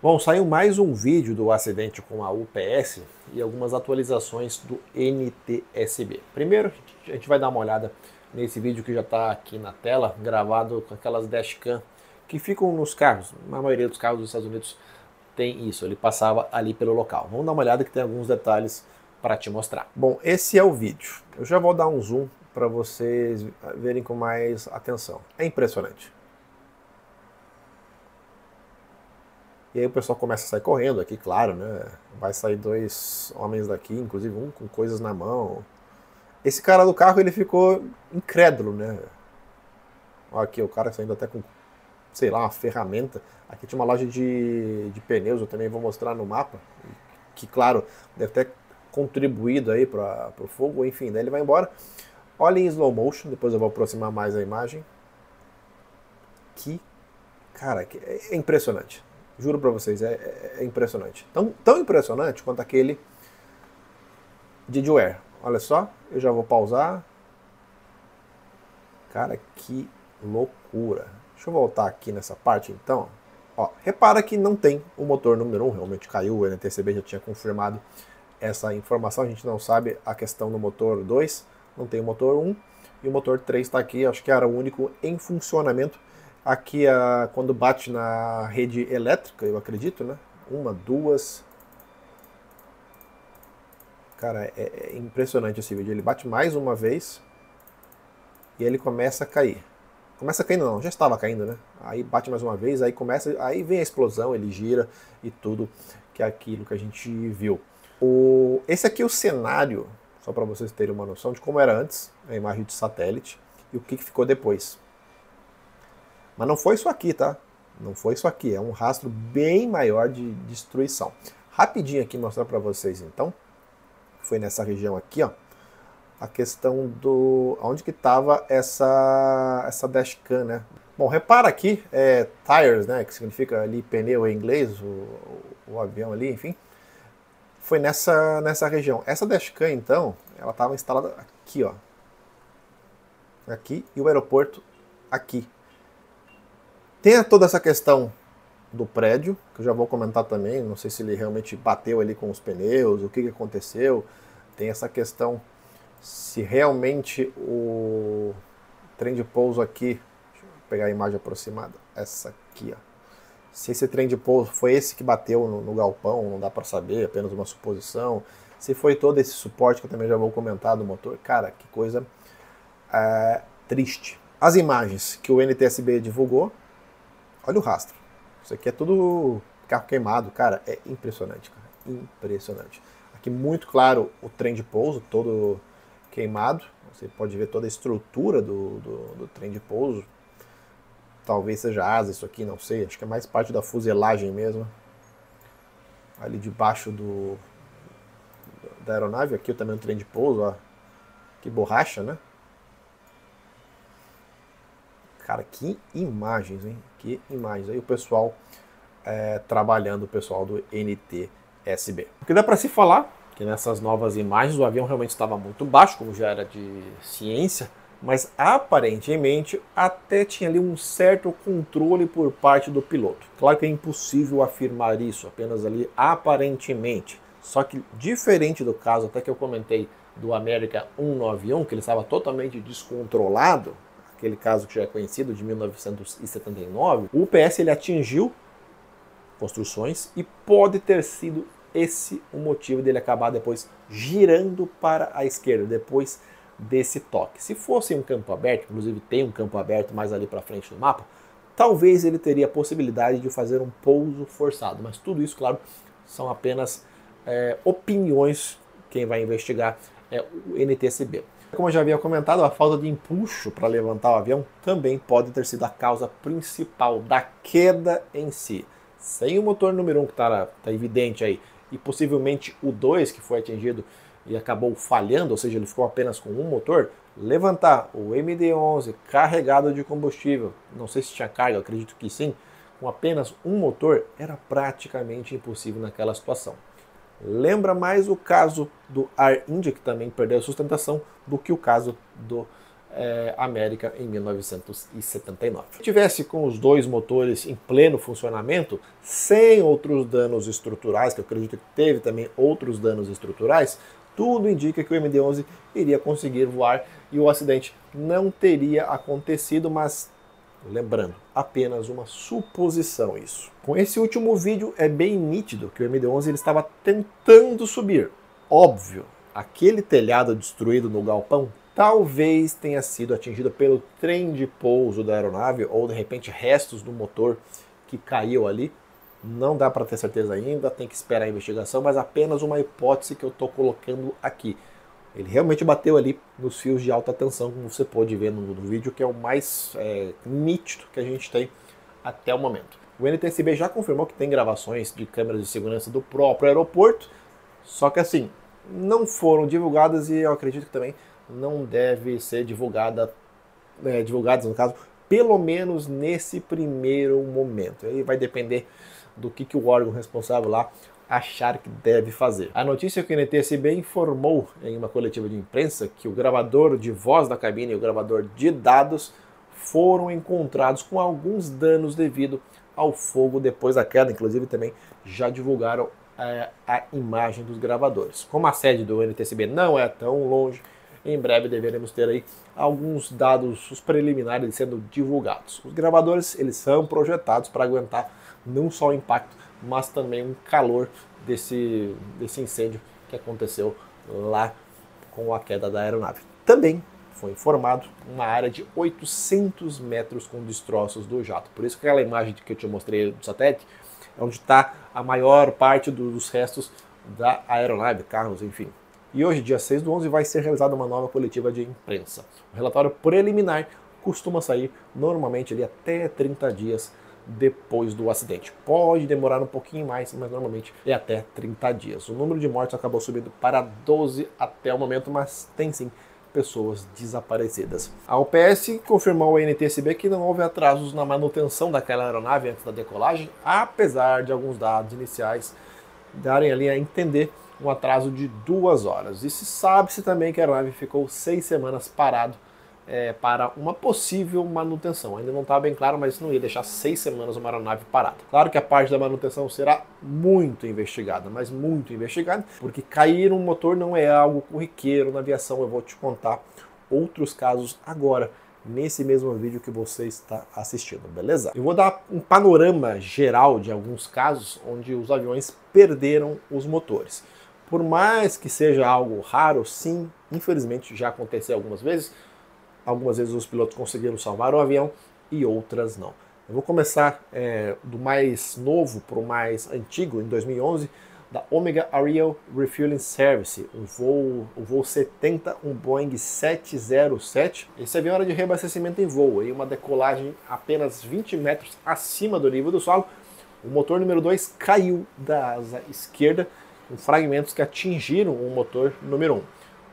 Bom, saiu mais um vídeo do acidente com a UPS e algumas atualizações do NTSB. Primeiro, a gente vai dar uma olhada nesse vídeo que já está aqui na tela, gravado com aquelas dashcam que ficam nos carros. Na maioria dos carros dos Estados Unidos tem isso, ele passava ali pelo local. Vamos dar uma olhada que tem alguns detalhes para te mostrar. Bom, esse é o vídeo. Eu já vou dar um zoom para vocês verem com mais atenção. É impressionante. E aí o pessoal começa a sair correndo aqui, claro, né? Vai sair dois homens daqui, inclusive um com coisas na mão. Esse cara do carro, ele ficou incrédulo, né? Olha aqui, o cara saindo até com, sei lá, uma ferramenta. Aqui tinha uma loja de pneus, eu também vou mostrar no mapa. Que, claro, deve ter contribuído aí para o fogo, enfim, daí ele vai embora. Olha em slow motion, depois eu vou aproximar mais a imagem. Que, cara, é impressionante. Juro pra vocês, é impressionante. Tão impressionante quanto aquele de Ware. Olha só, eu já vou pausar. Cara, que loucura. Deixa eu voltar aqui nessa parte então. Ó, repara que não tem o motor número 1, realmente caiu, o NTSB já tinha confirmado essa informação. A gente não sabe a questão do motor 2, não tem o motor 1. E o motor 3 está aqui, acho que era o único em funcionamento. Aqui, quando bate na rede elétrica, eu acredito, né? Uma, duas. Cara, é impressionante esse vídeo. Ele bate mais uma vez e ele começa a cair. Começa caindo não, já estava caindo, né? Aí bate mais uma vez, aí vem a explosão, ele gira e tudo, que é aquilo que a gente viu. Esse aqui é o cenário, só para vocês terem uma noção de como era antes, a imagem de satélite, e o que ficou depois. Mas não foi isso aqui, tá? Não foi isso aqui, é um rastro bem maior de destruição. Rapidinho aqui mostrar para vocês, então. Foi nessa região aqui, ó. A questão do... onde que estava essa dashcam, né? Bom, repara aqui, tires, né? Que significa ali pneu em inglês, o avião ali, enfim. Foi nessa região. Essa dashcam, então, ela estava instalada aqui, ó. Aqui, e o aeroporto aqui. Tem toda essa questão do prédio, que eu já vou comentar também, não sei se ele realmente bateu ali com os pneus, o que aconteceu. Tem essa questão se realmente o trem de pouso aqui, deixa eu pegar a imagem aproximada, essa aqui, ó. Se esse trem de pouso foi esse que bateu no galpão, não dá para saber, apenas uma suposição. Se foi todo esse suporte que eu também já vou comentar do motor, cara, que coisa triste. As imagens que o NTSB divulgou, olha o rastro. Isso aqui é tudo carro queimado, cara. É impressionante, cara. Impressionante. Aqui muito claro o trem de pouso, todo queimado. Você pode ver toda a estrutura do trem de pouso. Talvez seja asa isso aqui, não sei. Acho que é mais parte da fuselagem mesmo. Ali debaixo da aeronave. Aqui também o trem de pouso, ó. Que borracha, né? Cara, que imagens, hein? Que imagens. Aí o pessoal trabalhando, o pessoal do NTSB. O que dá para se falar que nessas novas imagens o avião realmente estava muito baixo, como já era de ciência, mas aparentemente até tinha ali um certo controle por parte do piloto. Claro que é impossível afirmar isso, apenas ali aparentemente. Só que diferente do caso até que eu comentei do America 191, que ele estava totalmente descontrolado, aquele caso que já é conhecido, de 1979, o UPS ele atingiu construções e pode ter sido esse o motivo dele acabar depois girando para a esquerda, depois desse toque. Se fosse um campo aberto, inclusive tem um campo aberto mais ali para frente no mapa, talvez ele teria a possibilidade de fazer um pouso forçado, mas tudo isso, claro, são apenas opiniões. Quem vai investigar é o NTSB. Como eu já havia comentado, a falta de empuxo para levantar o avião também pode ter sido a causa principal da queda em si. Sem o motor número 1 que está evidente aí, e possivelmente o 2 que foi atingido e acabou falhando, ou seja, ele ficou apenas com um motor, levantar o MD-11 carregado de combustível, não sei se tinha carga, eu acredito que sim, com apenas um motor, era praticamente impossível naquela situação. Lembra mais o caso do Air India, que também perdeu a sustentação, do que o caso do América em 1979. Se tivesse com os dois motores em pleno funcionamento, sem outros danos estruturais, que eu acredito que teve também outros danos estruturais, tudo indica que o MD-11 iria conseguir voar e o acidente não teria acontecido, mas lembrando, apenas uma suposição isso. Com esse último vídeo é bem nítido que o MD-11 ele estava tentando subir. Óbvio, aquele telhado destruído no galpão talvez tenha sido atingido pelo trem de pouso da aeronave ou de repente restos do motor que caiu ali. Não dá para ter certeza ainda, tem que esperar a investigação, mas apenas uma hipótese que eu estou colocando aqui. Ele realmente bateu ali nos fios de alta tensão, como você pode ver no vídeo, que é o mais nítido que a gente tem até o momento. O NTSB já confirmou que tem gravações de câmeras de segurança do próprio aeroporto, só que assim, não foram divulgadas e eu acredito que também não deve ser divulgadas no caso, pelo menos nesse primeiro momento. Aí vai depender do que o órgão responsável lá achar que deve fazer. A notícia é que o NTSB informou em uma coletiva de imprensa que o gravador de voz da cabine e o gravador de dados foram encontrados com alguns danos devido ao fogo depois da queda. Inclusive também já divulgaram a imagem dos gravadores. Como a sede do NTSB não é tão longe, em breve deveremos ter aí alguns dados os preliminares sendo divulgados. Os gravadores eles são projetados para aguentar não só o impacto, mas também um calor desse incêndio que aconteceu lá com a queda da aeronave. Também foi informado uma área de 800 metros com destroços do jato. Por isso que aquela imagem que eu te mostrei do satélite é onde está a maior parte dos restos da aeronave, carros, enfim. E hoje, dia 6/11, vai ser realizada uma nova coletiva de imprensa. O relatório preliminar costuma sair normalmente ali até 30 dias depois do acidente. Pode demorar um pouquinho mais, mas normalmente é até 30 dias. O número de mortes acabou subindo para 12 até o momento, mas tem sim pessoas desaparecidas. A UPS confirmou ao NTSB que não houve atrasos na manutenção daquela aeronave antes da decolagem, apesar de alguns dados iniciais darem ali a entender um atraso de 2 horas. E se sabe-se também que a aeronave ficou 6 semanas parado para uma possível manutenção. Ainda não está bem claro, mas não ia deixar 6 semanas uma aeronave parada. Claro que a parte da manutenção será muito investigada, mas muito investigada, porque cair um motor não é algo corriqueiro na aviação. Eu vou te contar outros casos agora, nesse mesmo vídeo que você está assistindo, beleza? Eu vou dar um panorama geral de alguns casos onde os aviões perderam os motores. Por mais que seja algo raro, sim, infelizmente já aconteceu algumas vezes. Algumas vezes os pilotos conseguiram salvar o avião e outras não. Eu vou começar do mais novo para o mais antigo, em 2011, da Omega Aerial Refueling Service, o voo 70, um Boeing 707. Esse avião era de reabastecimento em voo, e uma decolagem apenas 20 metros acima do nível do solo. O motor número 2 caiu da asa esquerda, com fragmentos que atingiram o motor número 1.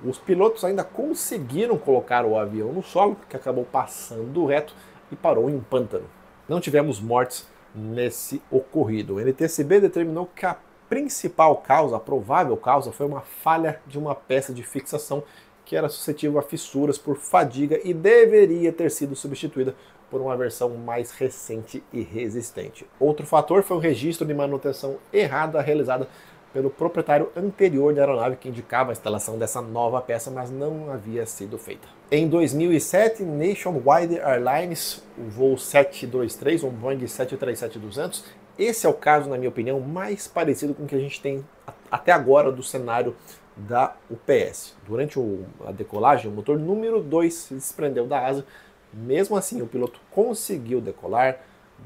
Os pilotos ainda conseguiram colocar o avião no solo, que acabou passando reto e parou em um pântano. Não tivemos mortes nesse ocorrido. O NTSB determinou que a principal causa, a provável causa, foi uma falha de uma peça de fixação que era suscetível a fissuras por fadiga e deveria ter sido substituída por uma versão mais recente e resistente. Outro fator foi o registro de manutenção errada realizada pelo proprietário anterior da aeronave, que indicava a instalação dessa nova peça, mas não havia sido feita. Em 2007, Nationwide Airlines, o voo 723, um Boeing 737-200, esse é o caso, na minha opinião, mais parecido com o que a gente tem até agora do cenário da UPS. Durante a decolagem, o motor número 2 se desprendeu da asa. Mesmo assim, o piloto conseguiu decolar,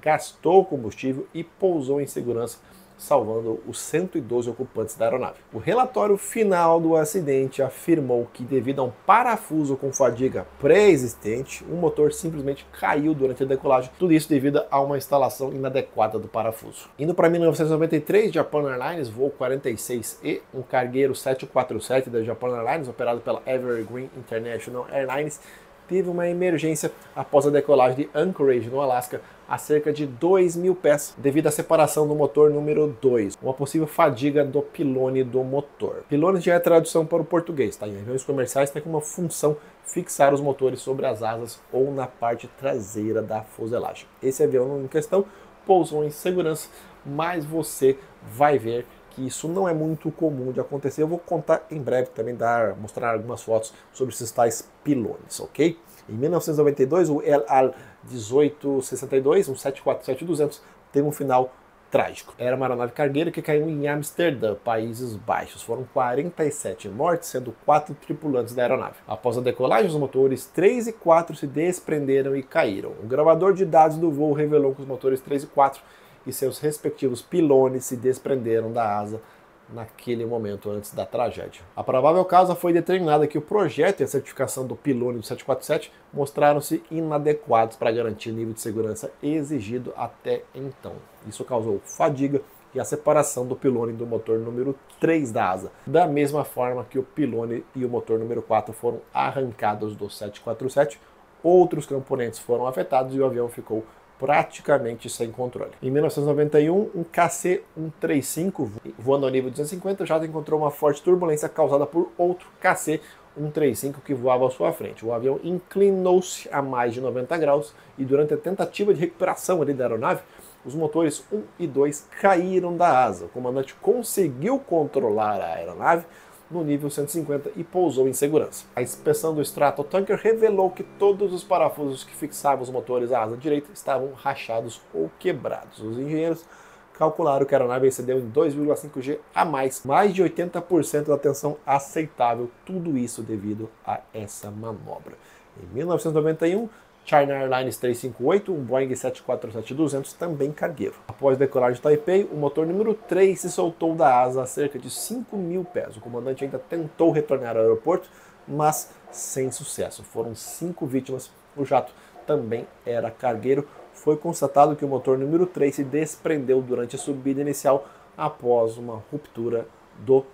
gastou combustível e pousou em segurança, salvando os 112 ocupantes da aeronave. O relatório final do acidente afirmou que, devido a um parafuso com fadiga pré-existente, o motor simplesmente caiu durante a decolagem, tudo isso devido a uma instalação inadequada do parafuso. Indo para 1993, Japan Airlines, voo 46E, um cargueiro 747 da Japan Airlines, operado pela Evergreen International Airlines, teve uma emergência após a decolagem de Anchorage, no Alasca, a cerca de 2.000 pés, devido à separação do motor número 2, uma possível fadiga do pilone do motor. Pilone já é tradução para o português, tá? Em aviões comerciais tem como função fixar os motores sobre as asas ou na parte traseira da fuselagem. Esse avião em questão pousou em segurança, mas você vai ver que isso não é muito comum de acontecer. Eu vou contar em breve também, mostrar algumas fotos sobre esses tais pilones, ok? Em 1992, o El Al 1862, um 747-200, teve um final trágico. Era uma aeronave cargueira que caiu em Amsterdã, Países Baixos. Foram 47 mortes, sendo 4 tripulantes da aeronave. Após a decolagem, os motores 3 e 4 se desprenderam e caíram. O gravador de dados do voo revelou que os motores 3 e 4 e seus respectivos pilones se desprenderam da asa naquele momento antes da tragédia. A provável causa foi determinada que o projeto e a certificação do pilone do 747 mostraram-se inadequados para garantir o nível de segurança exigido até então. Isso causou fadiga e a separação do pilone do motor número 3 da asa, da mesma forma que o pilone e o motor número 4 foram arrancados do 747, outros componentes foram afetados e o avião ficou praticamente sem controle. Em 1991, um KC-135 voando ao nível 250 já encontrou uma forte turbulência causada por outro KC-135 que voava à sua frente. O avião inclinou-se a mais de 90 graus e durante a tentativa de recuperação da aeronave, os motores 1 e 2 caíram da asa. O comandante conseguiu controlar a aeronave no nível 150 e pousou em segurança. A inspeção do Stratotanker revelou que todos os parafusos que fixavam os motores à asa direita estavam rachados ou quebrados. Os engenheiros calcularam que a aeronave excedeu em 2,5 G a mais de 80% da tensão aceitável, tudo isso devido a essa manobra. Em 1991, China Airlines 358, um Boeing 747-200, também cargueiro. Após decolar de Taipei, o motor número 3 se soltou da asa a cerca de 5.000 pés. O comandante ainda tentou retornar ao aeroporto, mas sem sucesso. Foram 5 vítimas. O jato também era cargueiro. Foi constatado que o motor número 3 se desprendeu durante a subida inicial após uma ruptura do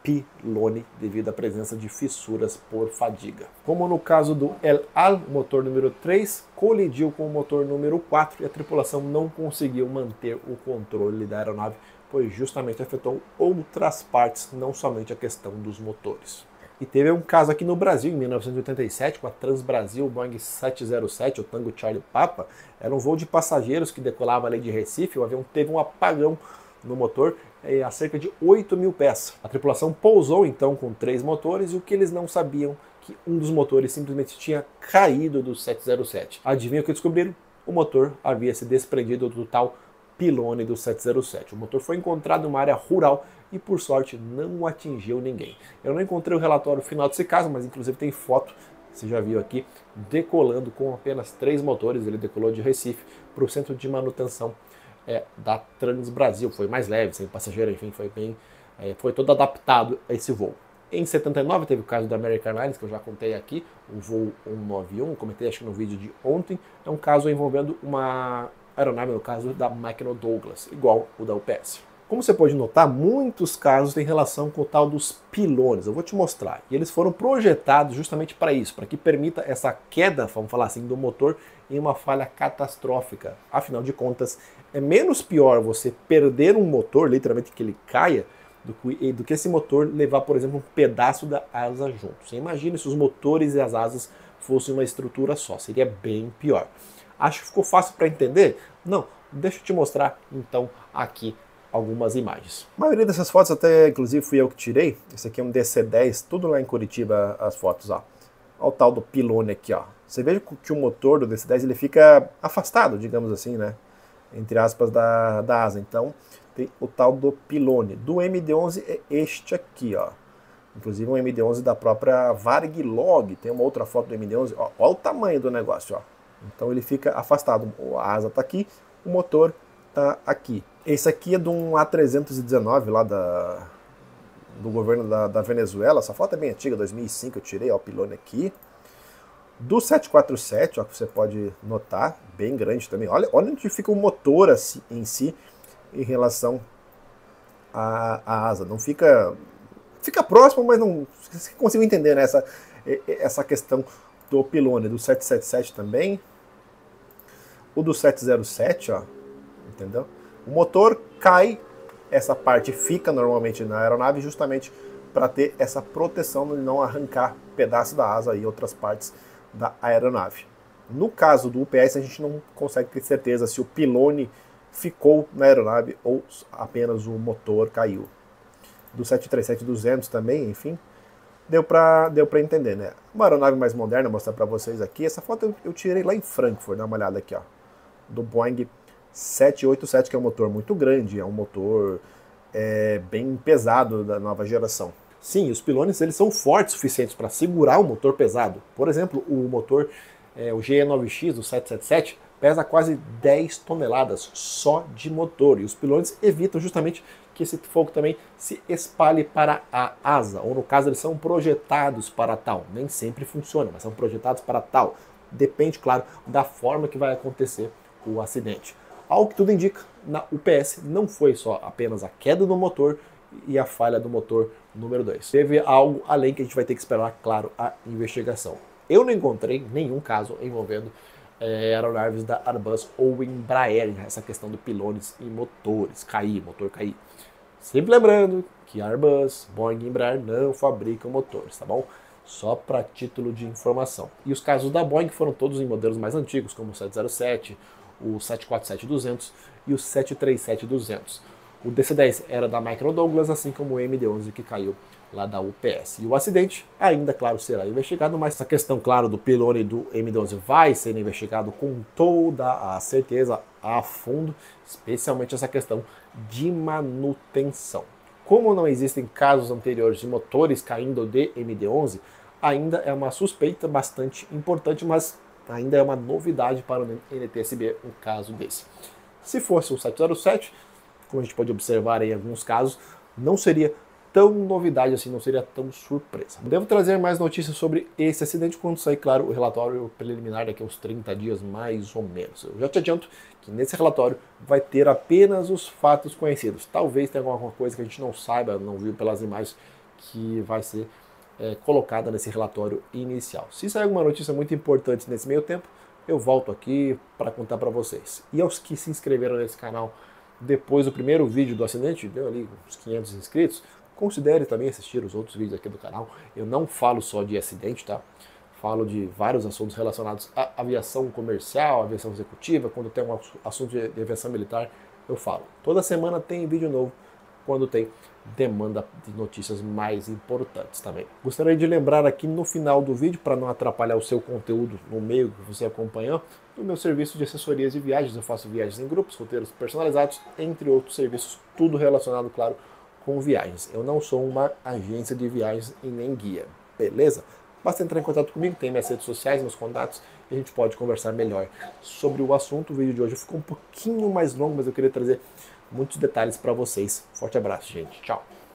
pilone devido à presença de fissuras por fadiga. Como no caso do El Al, o motor número 3 colidiu com o motor número 4 e a tripulação não conseguiu manter o controle da aeronave, pois justamente afetou outras partes, não somente a questão dos motores. E teve um caso aqui no Brasil, em 1987, com a Transbrasil Boeing 707, o Tango Charlie Papa. Era um voo de passageiros que decolava ali de Recife. O avião teve um apagão no motor a cerca de 8.000 pés. A tripulação pousou então com 3 motores e o que eles não sabiam que um dos motores simplesmente tinha caído do 707. Adivinha o que descobriram? O motor havia se desprendido do tal pilone do 707. O motor foi encontrado em uma área rural e por sorte não atingiu ninguém. Eu não encontrei o relatório final desse caso, mas inclusive tem foto, você já viu aqui, decolando com apenas 3 motores. Ele decolou de Recife para o centro de manutenção da Transbrasil. Foi mais leve, sem passageiro, enfim, foi todo adaptado a esse voo. Em 79 teve o caso da American Airlines, que eu já contei aqui, o voo 191, comentei acho que no vídeo de ontem. É um caso envolvendo uma aeronave, no caso da McDonnell Douglas, igual o da UPS. Como você pode notar, muitos casos têm relação com o tal dos pilones. Eu vou te mostrar. E eles foram projetados justamente para isso, para que permita essa queda, vamos falar assim, do motor em uma falha catastrófica. Afinal de contas, é menos pior você perder um motor, literalmente que ele caia, do que esse motor levar, por exemplo, um pedaço da asa junto. Você imagina se os motores e as asas fossem uma estrutura só, seria bem pior. Acho que ficou fácil para entender? Não, deixa eu te mostrar então aqui algumas imagens. A maioria dessas fotos até, inclusive, fui eu que tirei. Esse aqui é um DC-10, tudo lá em Curitiba as fotos, ó. Olha o tal do pilone aqui, ó. Você veja que o motor do DC-10 ele fica afastado, digamos assim, né? Entre aspas, da asa. Então, tem o tal do pilone. Do MD-11 é este aqui, ó. Inclusive um MD-11 da própria Varg Log. Tem uma outra foto do MD-11. Ó, olha o tamanho do negócio, ó. Então ele fica afastado. A asa está aqui, o motor está aqui. Esse aqui é de um A319 lá do governo da Venezuela. Essa foto é bem antiga, 2005 eu tirei, ó, o pilone aqui. Do 747, ó, que você pode notar, bem grande também. Olha onde fica o motor assim, em si, em relação à asa. Não fica... Fica próximo, mas não... Você consegue entender, né, essa questão do pylone do 777 também, o do 707, ó, entendeu? O motor cai, essa parte fica normalmente na aeronave justamente para ter essa proteção de não arrancar pedaço da asa e outras partes da aeronave. No caso do UPS, a gente não consegue ter certeza se o pylone ficou na aeronave ou apenas o motor caiu. Do 737-200 também, enfim, deu para entender, né? Uma aeronave mais moderna, vou mostrar para vocês aqui. Essa foto eu tirei lá em Frankfurt, dá uma olhada aqui, ó. Do Boeing 787, que é um motor muito grande, é um motor bem pesado da nova geração. Sim, os pilones eles são fortes o suficientes para segurar o motor pesado. Por exemplo, o motor, o GE9X do 777, pesa quase 10 toneladas só de motor. E os pilones evitam justamente que esse fogo também se espalhe para a asa. Ou no caso, eles são projetados para tal. Nem sempre funciona, mas são projetados para tal. Depende, claro, da forma que vai acontecer o acidente. Ao que tudo indica, na UPS não foi só apenas a queda do motor e a falha do motor número 2. Teve algo além que a gente vai ter que esperar, claro, a investigação. Eu não encontrei nenhum caso envolvendo aeronaves da Airbus ou Embraer, essa questão de pilones e motores, motor cair. Sempre lembrando que a Airbus, Boeing e Embraer não fabricam motores, tá bom? Só para título de informação. E os casos da Boeing foram todos em modelos mais antigos, como o 707, o 747-200 e o 737-200. O DC-10 era da Micro Douglas, assim como o MD-11 que caiu lá da UPS. E o acidente ainda, claro, será investigado, mas essa questão, claro, do pylone do MD-11 vai ser investigado com toda a certeza a fundo, especialmente essa questão de manutenção. Como não existem casos anteriores de motores caindo de MD-11, ainda é uma suspeita bastante importante, mas ainda é uma novidade para o NTSB um caso desse. Se fosse um 707, como a gente pode observar em alguns casos, não seria tão novidade assim, não seria tão surpresa. Devo trazer mais notícias sobre esse acidente quando sair, claro, o relatório preliminar daqui a uns 30 dias mais ou menos. Eu já te adianto que nesse relatório vai ter apenas os fatos conhecidos. Talvez tenha alguma coisa que a gente não saiba, não viu pelas imagens, que vai ser colocada nesse relatório inicial. Se sair alguma notícia muito importante nesse meio tempo, eu volto aqui para contar para vocês. E aos que se inscreveram nesse canal depois do primeiro vídeo do acidente, deu ali uns 500 inscritos, considere também assistir os outros vídeos aqui do canal. Eu não falo só de acidente, tá? Falo de vários assuntos relacionados à aviação comercial, aviação executiva. Quando tem um assunto de aviação militar, eu falo. Toda semana tem vídeo novo, quando tem demanda de notícias mais importantes também. Gostaria de lembrar aqui no final do vídeo, para não atrapalhar o seu conteúdo no meio que você acompanhou, do meu serviço de assessorias de viagens. Eu faço viagens em grupos, roteiros personalizados, entre outros serviços, tudo relacionado, claro, com viagens. Eu não sou uma agência de viagens e nem guia, beleza? Basta entrar em contato comigo, tem minhas redes sociais, meus contatos, e a gente pode conversar melhor sobre o assunto. O vídeo de hoje ficou um pouquinho mais longo, mas eu queria trazer muitos detalhes para vocês. Forte abraço, gente. Tchau.